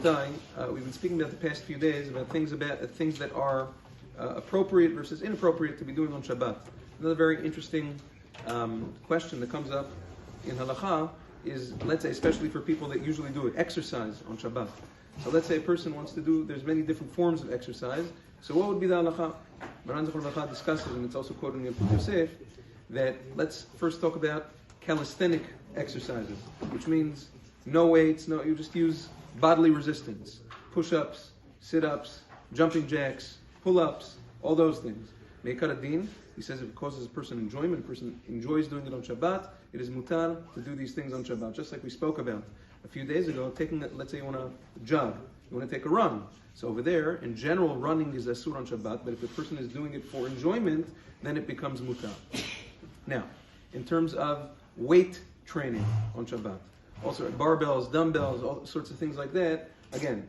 Rabotai, we've been speaking about the past few days about things that are appropriate versus inappropriate to be doing on Shabbat. Another very interesting question that comes up in Halachah is, let's say, especially for people that usually do it, exercise on Shabbat. So let's say a person wants to do, there's many different forms of exercise. So what would be the Halachah? Maran Zechor Levracha discusses, and it's also quoted in Yom Yosef, that let's first talk about calisthenic exercises, which means no weights, you just use bodily resistance, push-ups, sit-ups, jumping jacks, pull-ups, all those things. Meikar Adin, he says if it causes a person enjoyment, a person enjoys doing it on Shabbat, it is mutar to do these things on Shabbat. Just like we spoke about a few days ago, let's say you want to jog, you want to take a run. So over there, in general, running is asur on Shabbat, but if the person is doing it for enjoyment, then it becomes mutar. Now, in terms of weight training on Shabbat, also barbells, dumbbells, all sorts of things like that, again,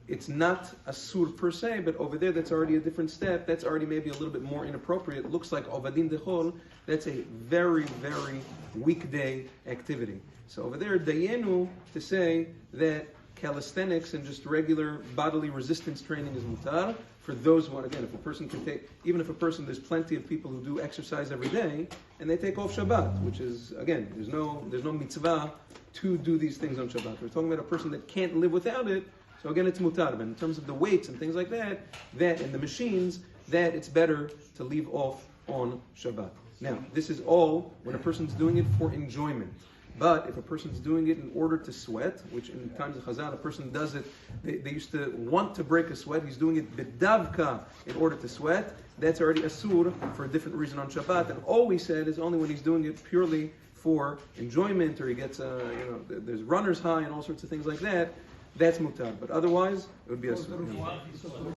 it's not asur per se, but over there that's already a different step. That's already maybe a little bit more inappropriate. It looks like ovadim dechol. That's a very, very weekday activity. So over there, dayenu to say that calisthenics and just regular bodily resistance training is mutar for those who want. Again, if a person can take, even if a person, there's plenty of people who do exercise every day and they take off Shabbat, which is, again, there's no mitzvah to do these things on Shabbat. We're talking about a person that can't live without it. So again, it's mutar. But in terms of the weights and things like that and the machines, that it's better to leave off on Shabbat. Now, this is all when a person's doing it for enjoyment. But if a person's doing it in order to sweat, which in times of Chazal, a person does it, they used to want to break a sweat, he's doing it b'davka in order to sweat, that's already asur for a different reason on Shabbat. And all we said is only when he's doing it purely for enjoyment, or he gets, there's runner's high and all sorts of things like that, that's mutar. But otherwise, it would be asur.